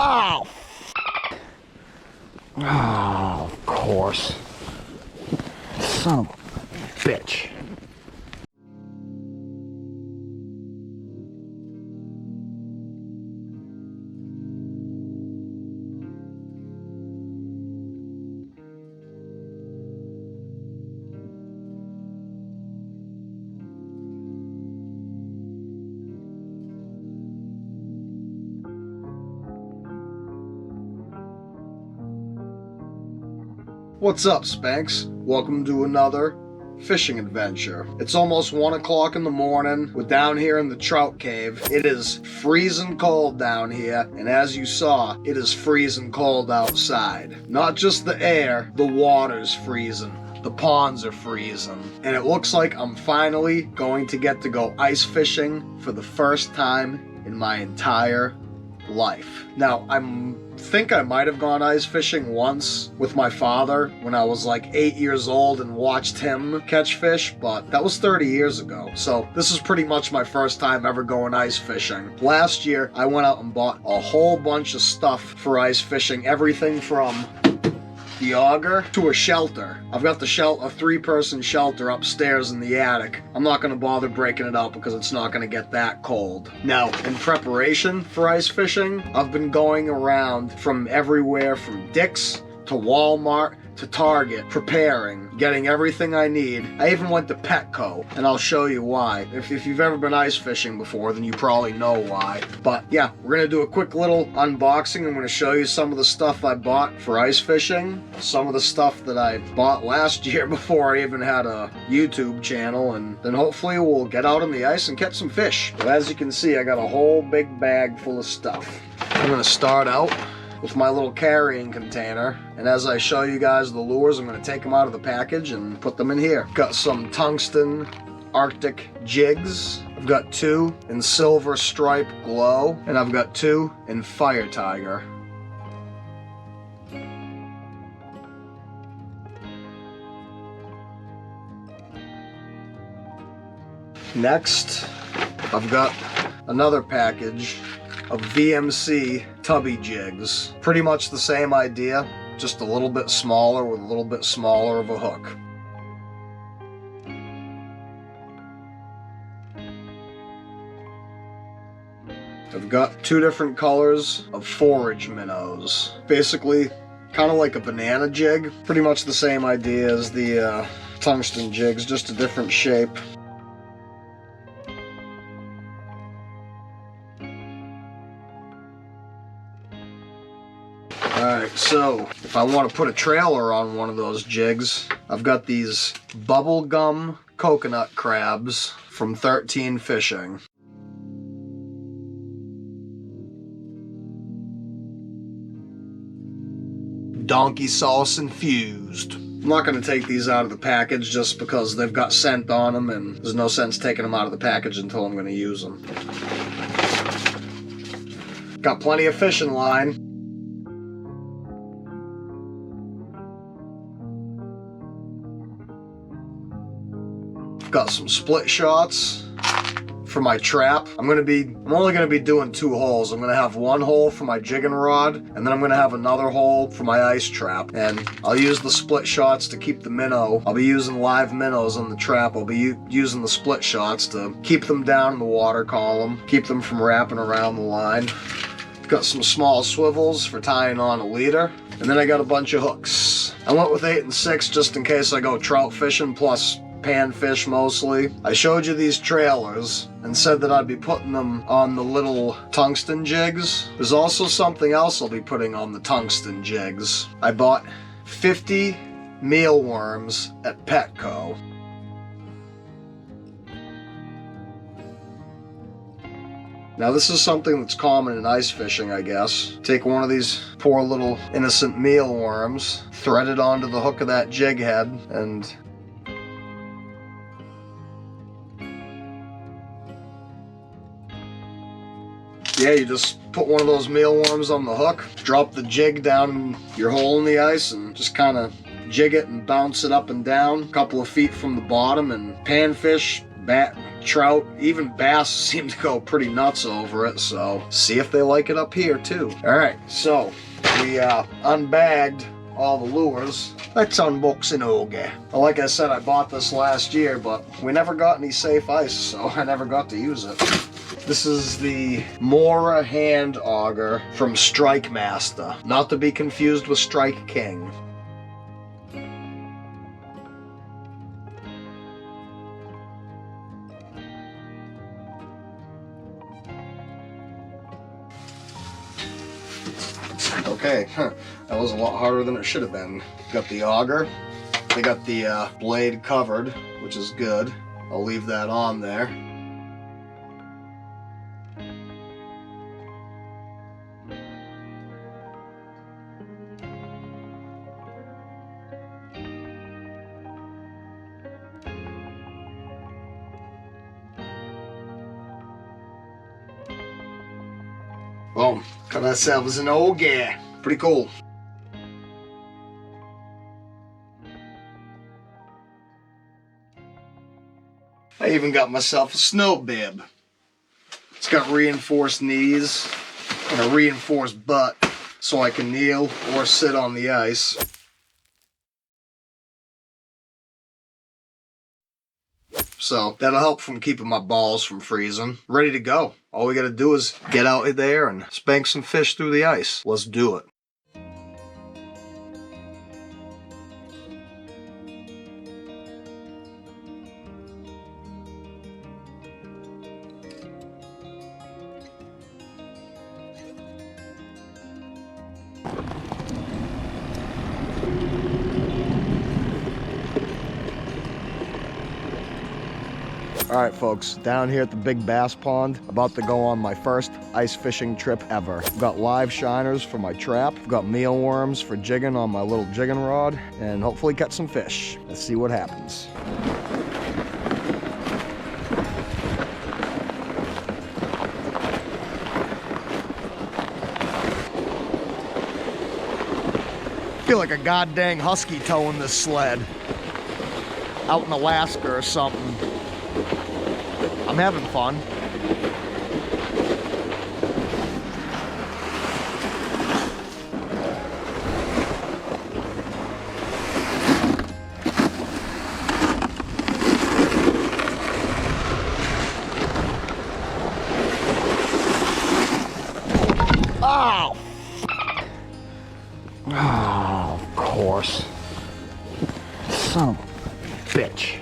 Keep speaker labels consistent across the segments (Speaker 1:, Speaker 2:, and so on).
Speaker 1: Oh! Oh, of course. Son of a bitch.
Speaker 2: What's up, Spanks? Welcome to another fishing adventure. It's almost 1 o'clock in the morning. We're down here in the Trout Cave. It is freezing cold down here, and as you saw, it is freezing cold outside. Not just the air, the water's freezing. The ponds are freezing. And it looks like I'm finally going to get to go ice fishing for the first time in my entire life. Now, I think I might have gone ice fishing once with my father when I was like 8 years old and watched him catch fish, but that was 30 years ago. So this is pretty much my first time ever going ice fishing. Last year, I went out and bought a whole bunch of stuff for ice fishing, everything from the auger to a shelter. I've got a 3-person shelter upstairs in the attic. I'm not going to bother breaking it out because it's not going to get that cold. Now, in preparation for ice fishing, I've been going around from everywhere from Dick's to Walmart to Target, preparing, getting everything I need. I even went to Petco, and I'll show you why. If you've ever been ice fishing before, then you probably know why. But yeah, we're gonna do a quick little unboxing. I'm gonna show you some of the stuff I bought for ice fishing, some of the stuff that I bought last year before I even had a YouTube channel, and then hopefully we'll get out on the ice and catch some fish. So as you can see, I got a whole big bag full of stuff. I'm gonna start out with my little carrying container, and as I show you guys the lures, I'm going to take them out of the package and put them in here. Got some tungsten Arctic jigs. I've got 2 in silver stripe glow, and I've got 2 in fire tiger. Next, I've got another package of VMC tubby jigs. Pretty much the same idea, just a little bit smaller with a little bit smaller of a hook. I've got 2 different colors of forage minnows. Basically, kind of like a banana jig. Pretty much the same idea as the tungsten jigs, just a different shape. Alright, so if I want to put a trailer on one of those jigs, I've got these bubblegum coconut crabs from 13 Fishing. Donkey sauce infused. I'm not going to take these out of the package just because they've got scent on them, and there's no sense taking them out of the package until I'm going to use them. Got plenty of fishing line. Got some split shots for my trap. I'm only gonna be doing 2 holes. I'm gonna have 1 hole for my jigging rod, and then I'm gonna have another hole for my ice trap. And I'll use the split shots to keep the minnow. I'll be using live minnows on the trap. I'll be using the split shots to keep them down in the water column, keep them from wrapping around the line. Got some small swivels for tying on a leader, and then I got a bunch of hooks. I went with 8 and 6 just in case I go trout fishing, plus panfish mostly. I showed you these trailers and said that I'd be putting them on the little tungsten jigs. There's also something else I'll be putting on the tungsten jigs. I bought 50 mealworms at Petco. Now this is something that's common in ice fishing, I guess. Take one of these poor little innocent mealworms, thread it onto the hook of that jig head, and yeah, you just put one of those mealworms on the hook, drop the jig down your hole in the ice, and just kind of jig it and bounce it up and down a couple of feet from the bottom, and panfish, Trout, even bass seem to go pretty nuts over it, so see if they like it up here too. Alright, so we unbagged all the lures. Let's unbox an auger. Well, like I said, I bought this last year, but we never got any safe ice, so I never got to use it. This is the Mora hand auger from Strike Master, not to be confused with Strike King. Okay, that was a lot harder than it should have been. Got the auger. They got the blade covered, which is good. I'll leave that on there. Boom, got ourselves an auger. Pretty cool. I even got myself a snow bib. It's got reinforced knees and a reinforced butt so I can kneel or sit on the ice. So that'll help from keeping my balls from freezing. Ready to go. All we gotta do is get out there and spank some fish through the ice. Let's do it. Alright folks, down here at the Big Bass Pond, about to go on my first ice fishing trip ever. I've got live shiners for my trap, I've got mealworms for jigging on my little jigging rod, and hopefully catch some fish. Let's see what happens. I feel like a goddamn husky towing this sled. Out in Alaska or something. I'm having fun. Oh! Oh, of course. Son of a bitch.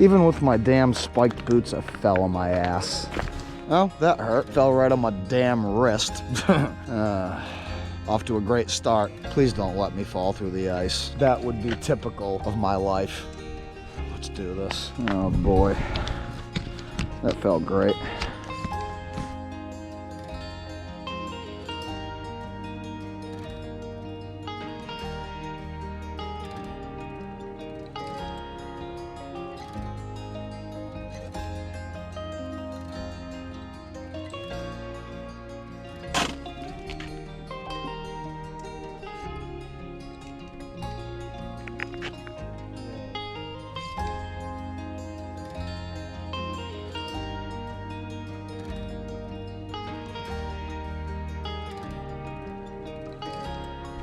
Speaker 2: Even with my damn spiked boots, I fell on my ass. Oh, that hurt. Fell right on my damn wrist. Off to a great start. Please don't let me fall through the ice. That would be typical of my life. Let's do this. Oh boy. That felt great.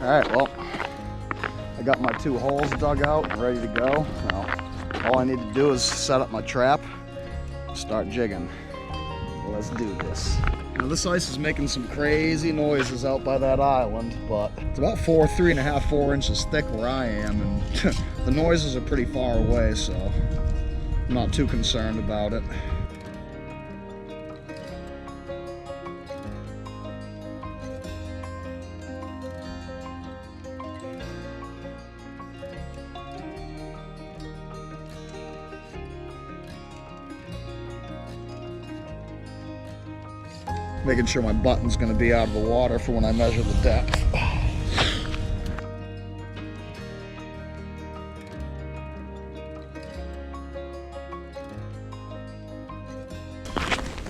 Speaker 2: Alright, well, I got my 2 holes dug out and ready to go. Now, all I need to do is set up my trap, start jigging. Let's do this. Now this ice is making some crazy noises out by that island, but it's about 3.5, 4 inches thick where I am, and the noises are pretty far away, so I'm not too concerned about it. Making sure my button's going to be out of the water for when I measure the depth.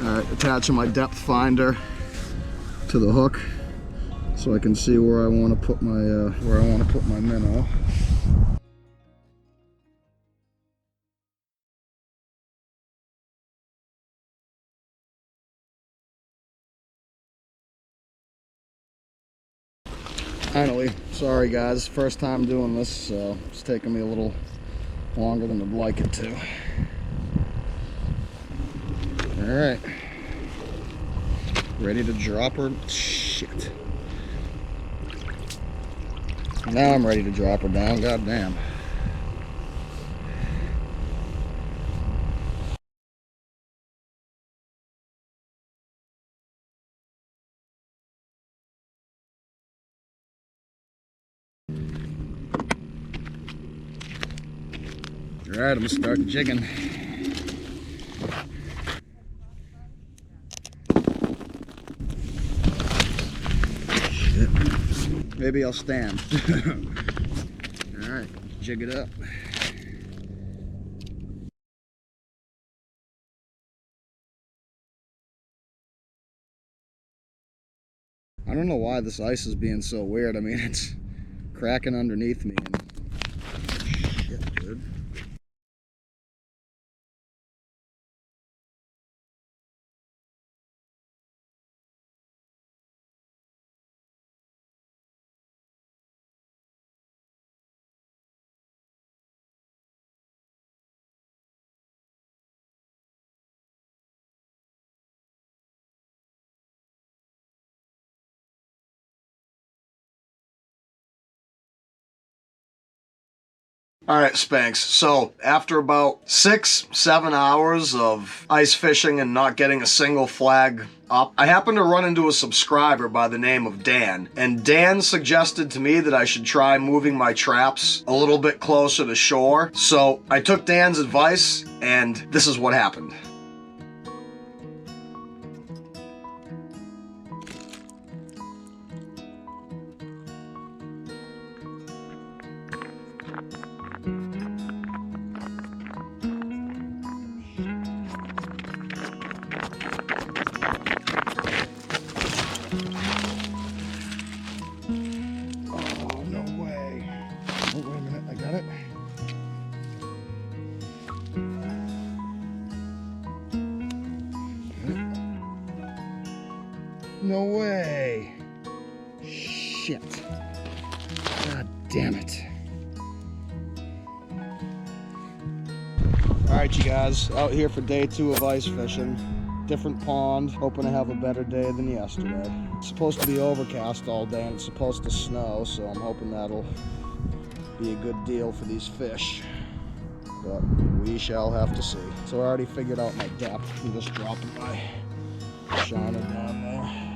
Speaker 2: Alright, attaching my depth finder to the hook so I can see where I want to put my minnow. Finally, sorry guys, first time doing this, so it's taking me a little longer than I'd like it to. Alright. Ready to drop her. Shit. Now I'm ready to drop her down, god damn. Alright, I'm gonna start jigging. Shit. Maybe I'll stand. Alright, jig it up. I don't know why this ice is being so weird. I mean, it's cracking underneath me. And shit, dude. Alright, Spanx, so after about 6-7 hours of ice fishing and not getting a single flag up, I happened to run into a subscriber by the name of Dan, and Dan suggested to me that I should try moving my traps a little bit closer to shore. So I took Dan's advice, and this is what happened. No way. Shit. God damn it. Alright, you guys, out here for day 2 of ice fishing. Different pond, hoping to have a better day than yesterday. It's supposed to be overcast all day and it's supposed to snow, so I'm hoping that'll be a good deal for these fish. But we shall have to see. So I already figured out my depth. I'm just dropping my shiner down there.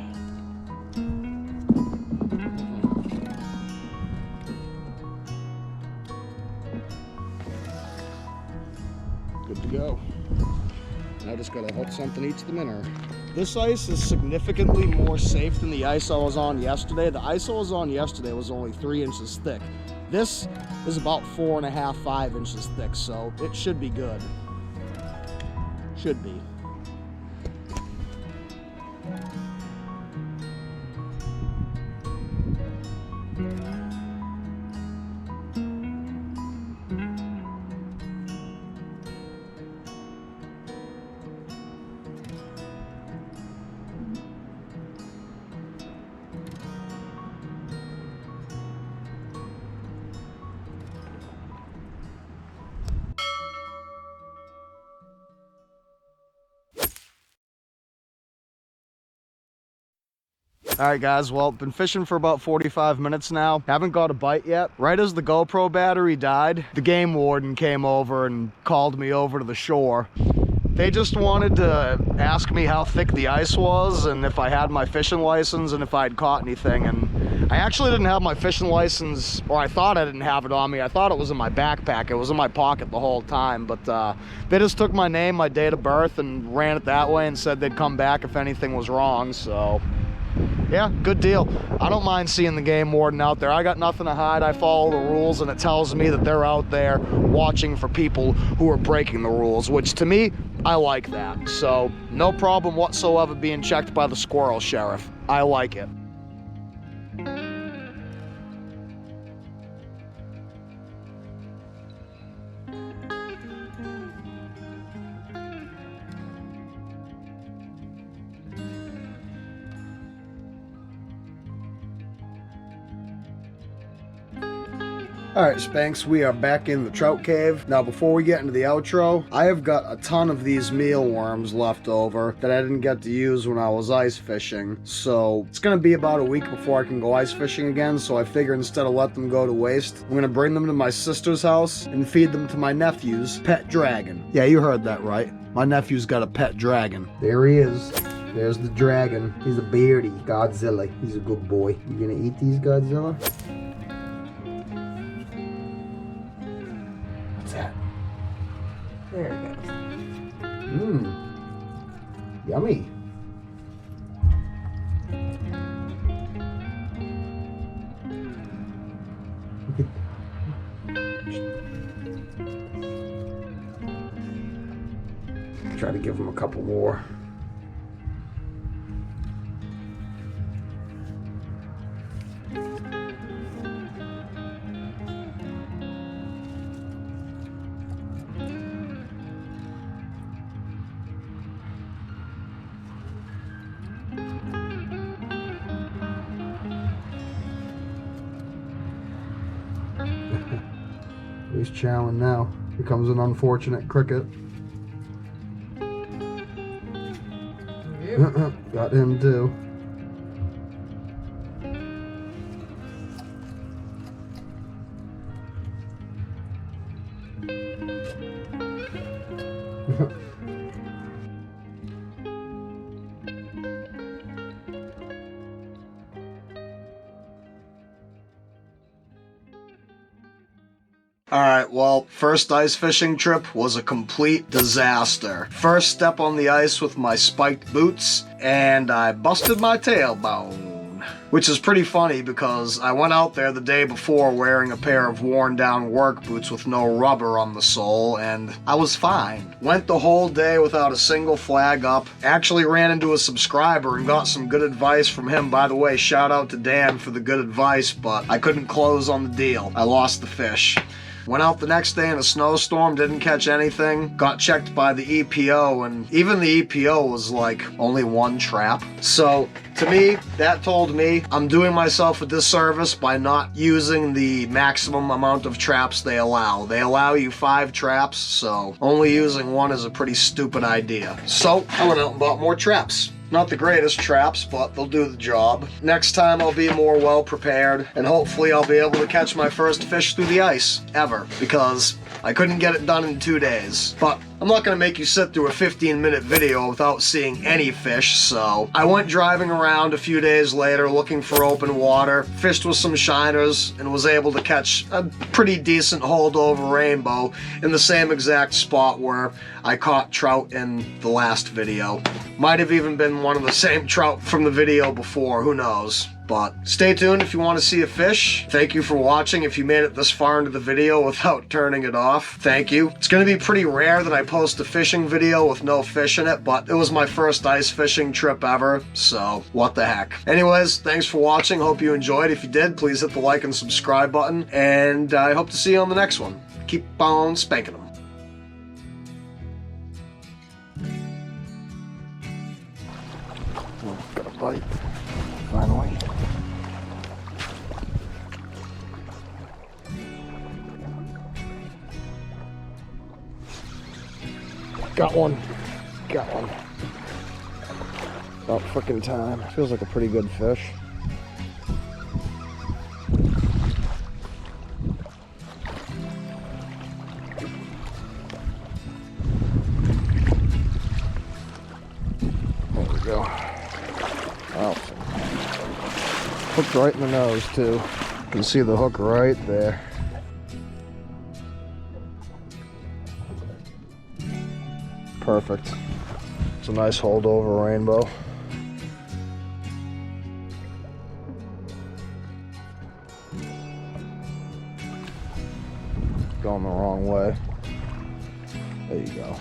Speaker 2: Good to go. Now just gotta hope something eats the minnow. This ice is significantly more safe than the ice I was on yesterday. The ice I was on yesterday was only 3 inches thick. This is about 4.5, 5 inches thick, so it should be good. Should be. Alright guys, well, been fishing for about 45 minutes now. Haven't got a bite yet. Right as the GoPro battery died, the game warden came over and called me over to the shore. They just wanted to ask me how thick the ice was and if I had my fishing license and if I'd caught anything. And I actually didn't have my fishing license, or I thought I didn't have it on me. I thought it was in my backpack. It was in my pocket the whole time. But they just took my name, my date of birth, and ran it that way and said they'd come back if anything was wrong. So yeah, good deal. I don't mind seeing the game warden out there. I got nothing to hide. I follow the rules, and it tells me that they're out there watching for people who are breaking the rules, which to me, I like that. So no problem whatsoever being checked by the squirrel sheriff. I like it. Alright, Spanks, we are back in the trout cave. Now, before we get into the outro, I have got a ton of these mealworms left over that I didn't get to use when I was ice fishing. So, it's gonna be about a week before I can go ice fishing again, so I figure instead of let them go to waste, I'm gonna bring them to my sister's house and feed them to my nephew's pet dragon. Yeah, you heard that right. My nephew's got a pet dragon. There he is. There's the dragon. He's a beardy. Godzilla. He's a good boy. You gonna eat these, Godzilla?
Speaker 3: There it goes.
Speaker 2: Mmm. Yummy. Try to give him a couple more. He's chowing now. Becomes an unfortunate cricket.
Speaker 3: Yep.
Speaker 2: Got him too. Alright, well, first ice fishing trip was a complete disaster. First step on the ice with my spiked boots, and I busted my tailbone. Which is pretty funny because I went out there the day before wearing a pair of worn down work boots with no rubber on the sole, and I was fine. Went the whole day without a single flag up. Actually ran into a subscriber and got some good advice from him. By the way, shout out to Dan for the good advice, but I couldn't close on the deal. I lost the fish. Went out the next day in a snowstorm, didn't catch anything, got checked by the EPO, and even the EPO was like only one trap. So, to me, that told me I'm doing myself a disservice by not using the maximum amount of traps they allow. They allow you 5 traps, so only using one is a pretty stupid idea. So, I went out and bought more traps. Not the greatest traps, but they'll do the job. Next time I'll be more well prepared, and hopefully I'll be able to catch my first fish through the ice, ever, because I couldn't get it done in 2 days. But I'm not gonna make you sit through a 15-minute video without seeing any fish, so I went driving around a few days later looking for open water, fished with some shiners, and was able to catch a pretty decent holdover rainbow in the same exact spot where I caught trout in the last video. Might have even been one of the same trout from the video before, who knows. But stay tuned if you want to see a fish. Thank you for watching. If you made it this far into the video without turning it off, thank you. It's going to be pretty rare that I post a fishing video with no fish in it, but it was my first ice fishing trip ever, so what the heck. Anyways, thanks for watching. Hope you enjoyed. If you did, please hit the like and subscribe button, and I hope to see you on the next one. Keep on spanking them. Oh, got a bite, finally. Got one. Got one. About frickin' time. Feels like a pretty good fish. There we go. Wow. Hooked right in the nose, too. You can see the hook right there. Perfect. It's a nice holdover rainbow. Going the wrong way. There you go.